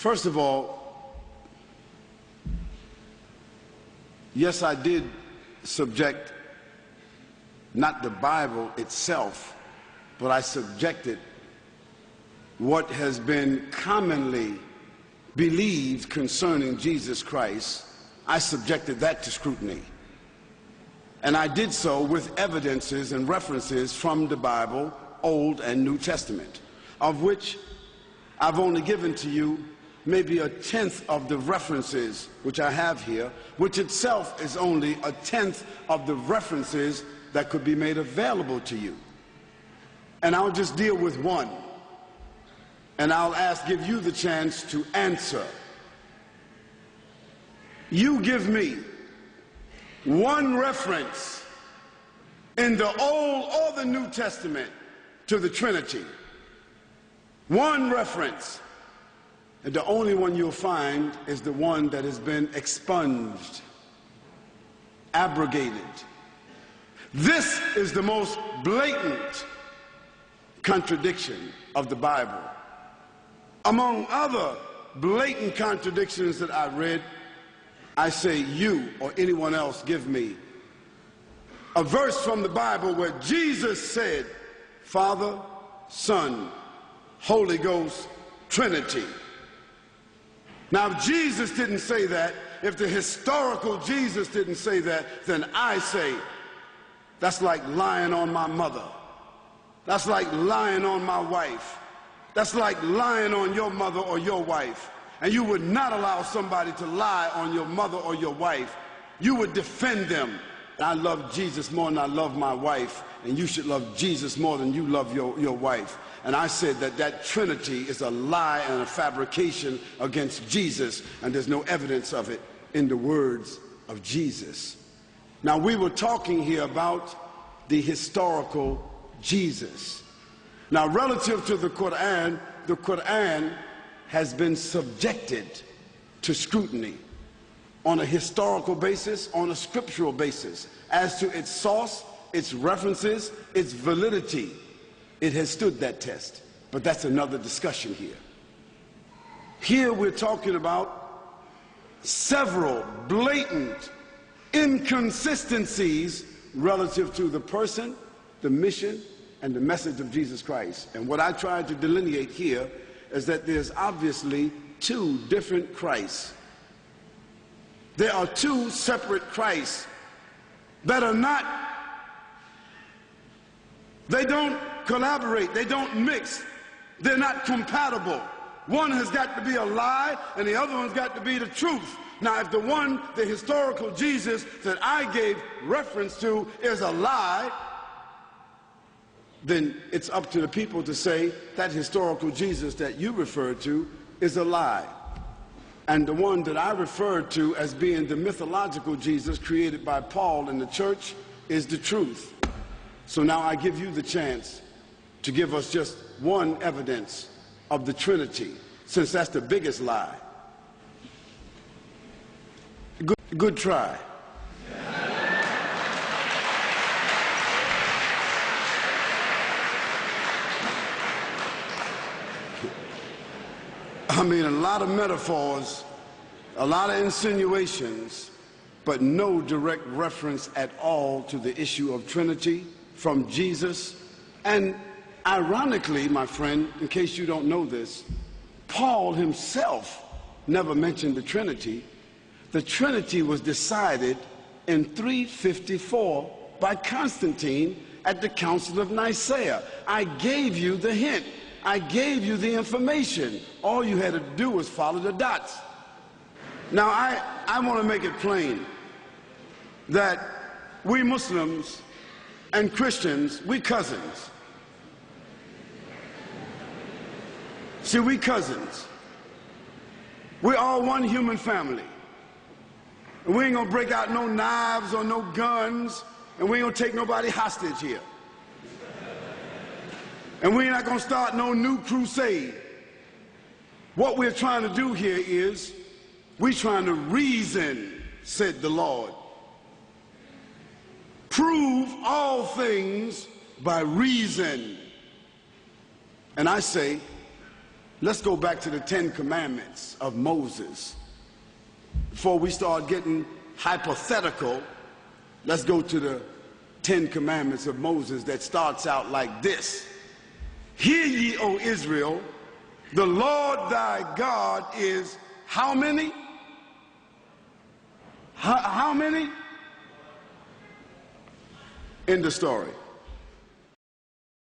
First of all, yes, I did subject not the Bible itself, but I subjected what has been commonly believed concerning Jesus Christ. I subjected that to scrutiny. And I did so with evidences and references from the Bible, Old and New Testament, of which I've only given to you maybe a tenth of the references which I have here, which itself is only a tenth of the references that could be made available to you. And I'll just deal with one. And I'll give you the chance to answer. You give me one reference in the Old or the New Testament to the Trinity. One reference. And the only one you'll find is the one that has been expunged, abrogated. This is the most blatant contradiction of the Bible. Among other blatant contradictions that I read, I say you or anyone else give me a verse from the Bible where Jesus said, Father, Son, Holy Ghost, Trinity. Now, if Jesus didn't say that, if the historical Jesus didn't say that, then I say that's like lying on my mother. That's like lying on my wife. That's like lying on your mother or your wife. And you would not allow somebody to lie on your mother or your wife. You would defend them. I love Jesus more than I love my wife, and you should love Jesus more than you love your wife. And I said that that Trinity is a lie and a fabrication against Jesus, and there's no evidence of it in the words of Jesus. Now, we were talking here about the historical Jesus. Now, relative to the Quran has been subjected to scrutiny on a historical basis, on a scriptural basis, as to its source, its references, its validity. It has stood that test, but that's another discussion here. Here we're talking about several blatant inconsistencies relative to the person, the mission, and the message of Jesus Christ. And what I tried to delineate here is that there's obviously two different Christs. There are two separate Christs that are not, they don't collaborate, they don't mix, they're not compatible. One has got to be a lie and the other one's got to be the truth. Now, if the historical Jesus that I gave reference to is a lie, then it's up to the people to say that historical Jesus that you referred to is a lie. And the one that I referred to as being the mythological Jesus created by Paul in the church is the truth. So now I give you the chance to give us just one evidence of the Trinity, since that's the biggest lie. Good try. I mean, a lot of metaphors, a lot of insinuations, but no direct reference at all to the issue of Trinity from Jesus. And ironically, my friend, in case you don't know this, Paul himself never mentioned the Trinity. The Trinity was decided in 354 by Constantine at the Council of Nicaea. I gave you the hint. I gave you the information. All you had to do was follow the dots. Now, I want to make it plain that we Muslims and Christians, we cousins. See, we cousins. We're all one human family. And we ain't gonna break out no knives or no guns, and we ain't gonna take nobody hostage here. And we're not going to start no new crusade. What we're trying to do here is we're trying to reason, said the Lord. Prove all things by reason. And I say Let's go back to the 10 Commandments of Moses. Before we start getting hypothetical, let's go to the 10 Commandments of Moses that starts out like this. Hear ye, O Israel, the Lord thy God is how many? How many? End of story.